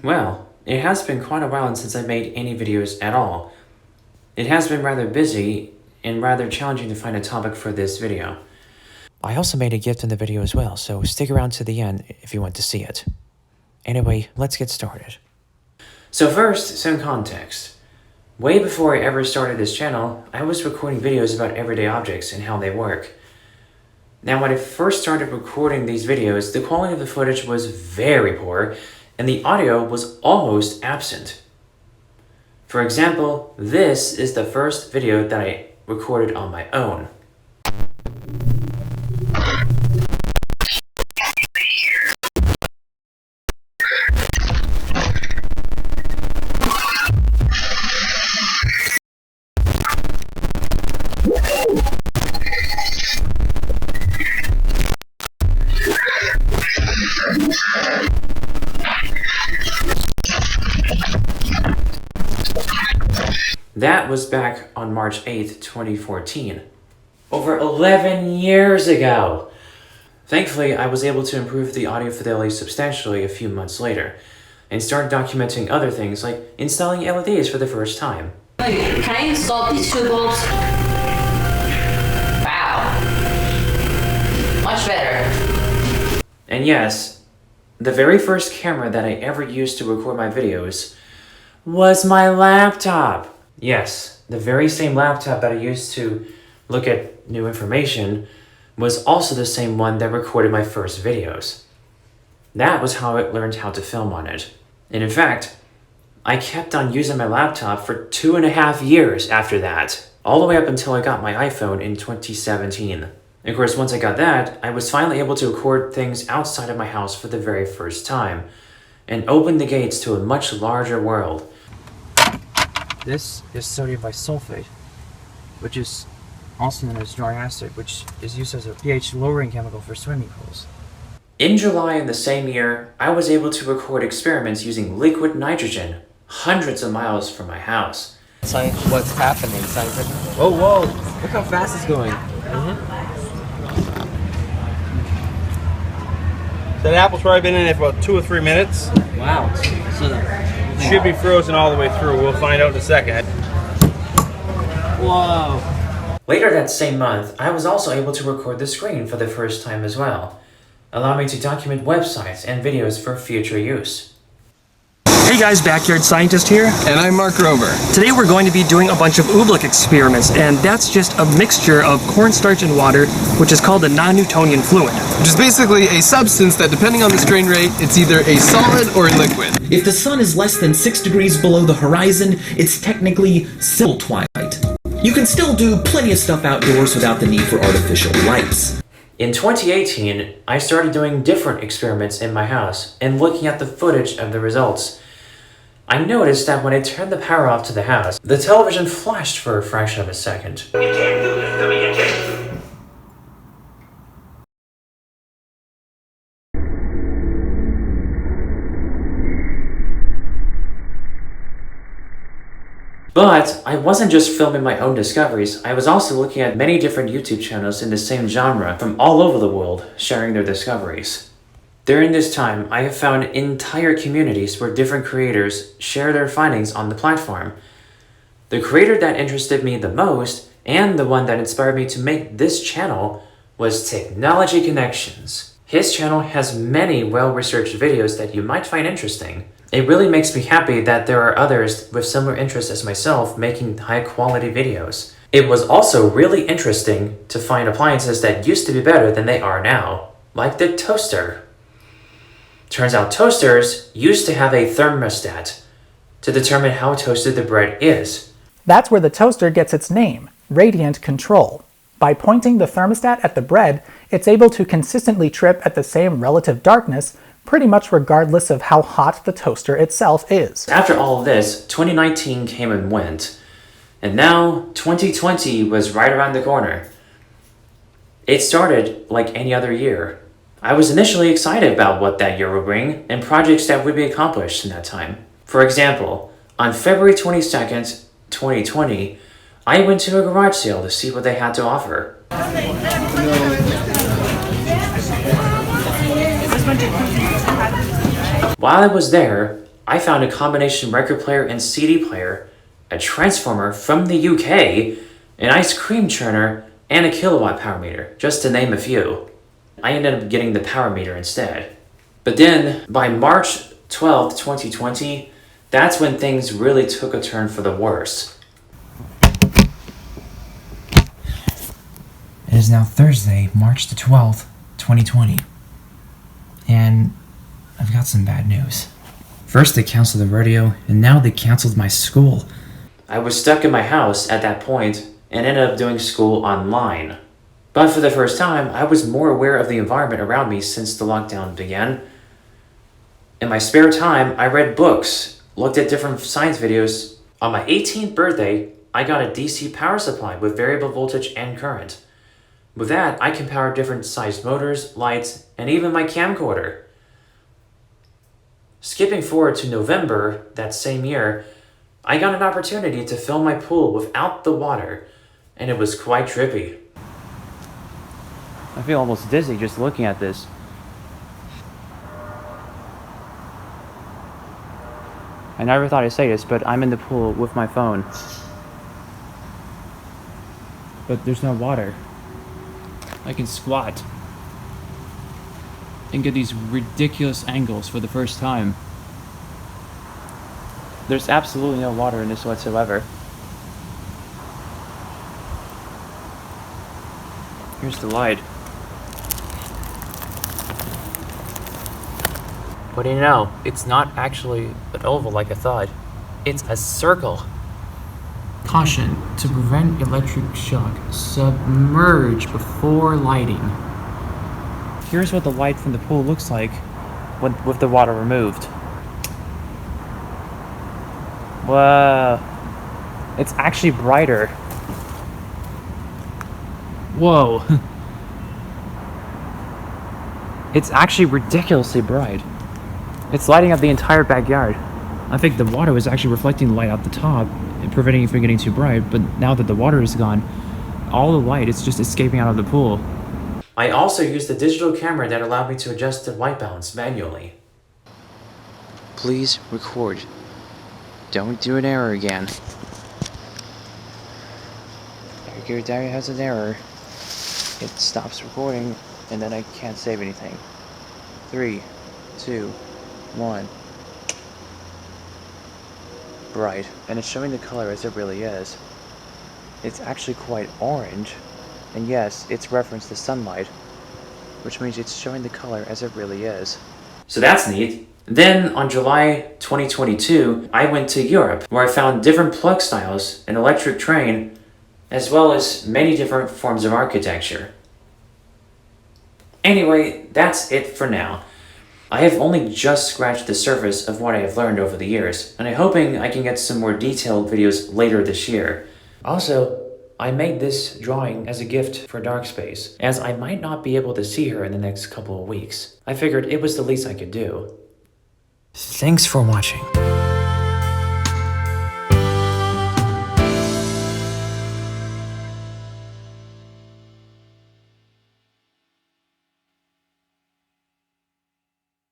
Well, it has been quite a while since I made any videos at all. It has been rather busy and rather challenging to find a topic for this video. I also made a gift in the video as well, so stick around to the end if you want to see it. Anyway, let's get started. So first, some context. Way before I ever started this channel, I was recording videos about everyday objects and how they work. Now, when I first started recording these videos, the quality of the footage was very poor, and the audio was almost absent. For example, this is the first video that I recorded on my own. That was back on March 8th, 2014. Over 11 years ago! Thankfully, I was able to improve the audio fidelity substantially a few months later, and start documenting other things like installing LEDs for the first time. Can I install these two bulbs? Wow. Much better. And yes, the very first camera that I ever used to record my videos was my laptop. Yes, the very same laptop that I used to look at new information was also the same one that recorded my first videos. That was how I learned how to film on it. And in fact, I kept on using my laptop for 2.5 years after that, all the way up until I got my iPhone in 2017. And of course, once I got that, I was finally able to record things outside of my house for the very first time, and opened the gates to a much larger world. This is sodium bisulfate, which is also known as dry acid, which is used as a pH lowering chemical for swimming pools. In July in the same year, I was able to record experiments using liquid nitrogen hundreds of miles from my house. What's happening scientifically? Oh, whoa! Look how fast it's going. That apple's probably been in it for about 2 or 3 minutes. Wow. So Should be frozen all the way through. We'll find out in a second. whoa. Later that same month, I was also able to record the screen for the first time as well, allowing me to document websites and videos for future use. Hey guys, Backyard Scientist here. And I'm Mark Rover. Today we're going to be doing a bunch of oobleck experiments, and that's just a mixture of cornstarch and water, which is called a non-Newtonian fluid. Which is basically a substance that, depending on the strain rate, it's either a solid or a liquid. If the sun is less than 6 degrees below the horizon, it's technically still twilight. You can still do plenty of stuff outdoors without the need for artificial lights. In 2018, I started doing different experiments in my house and looking at the footage of the results. I noticed that when I turned the power off to the house, the television flashed for a fraction of a second. But I wasn't just filming my own discoveries, I was also looking at many different YouTube channels in the same genre from all over the world sharing their discoveries. During this time, I have found entire communities where different creators share their findings on the platform. The creator that interested me the most, and the one that inspired me to make this channel, was Technology Connections. His channel has many well-researched videos that you might find interesting. It really makes me happy that there are others with similar interests as myself making high-quality videos. It was also really interesting to find appliances that used to be better than they are now, like the toaster. Turns out toasters used to have a thermostat to determine how toasted the bread is. That's where the toaster gets its name, radiant control. By pointing the thermostat at the bread, it's able to consistently trip at the same relative darkness, pretty much regardless of how hot the toaster itself is. After all of this, 2019 came and went, and now 2020 was right around the corner. It started like any other year. I was initially excited about what that year would bring and projects that would be accomplished in that time. For example, on February 22nd, 2020, I went to a garage sale to see what they had to offer. While I was there, I found a combination record player and CD player, a transformer from the UK, an ice cream churner, and a kilowatt power meter, just to name a few. I ended up getting the power meter instead. But then, by March 12th, 2020, that's when things really took a turn for the worse. It is now Thursday, March the 12th, 2020. And I've got some bad news. First they canceled the rodeo, and now they canceled my school. I was stuck in my house at that point and ended up doing school online. But for the first time, I was more aware of the environment around me since the lockdown began. In my spare time, I read books, looked at different science videos. On my 18th birthday, I got a DC power supply with variable voltage and current. With that, I can power different sized motors, lights, and even my camcorder. Skipping forward to November that same year, I got an opportunity to fill my pool without the water, and it was quite trippy. I feel almost dizzy just looking at this. I never thought I'd say this, but I'm in the pool with my phone. But there's no water. I can squat and get these ridiculous angles for the first time. There's absolutely no water in this whatsoever. Here's the light. What do you know? It's not actually an oval like I thought. It's a circle. Caution, to prevent electric shock, submerge before lighting. Here's what the light from the pool looks like with the water removed. Whoa. It's actually brighter. Whoa. It's actually ridiculously bright. It's lighting up the entire backyard. I think the water was actually reflecting the light out the top and preventing it from getting too bright, but now that the water is gone, all the light is just escaping out of the pool. I also used the digital camera that allowed me to adjust the white balance manually. Please record. Don't do an error again. Your diary has an error. It stops recording, and then I can't save anything. 3, 2, 1. Bright, and it's showing the color as it really is. It's actually quite orange, and yes, it's referenced to sunlight, which means it's showing the color as it really is. So that's neat. Then, on July 2022, I went to Europe, where I found different plug styles, an electric train, as well as many different forms of architecture. Anyway, that's it for now. I have only just scratched the surface of what I have learned over the years, and I'm hoping I can get some more detailed videos later this year. Also, I made this drawing as a gift for Darkspace, as I might not be able to see her in the next couple of weeks. I figured it was the least I could do. Thanks for watching.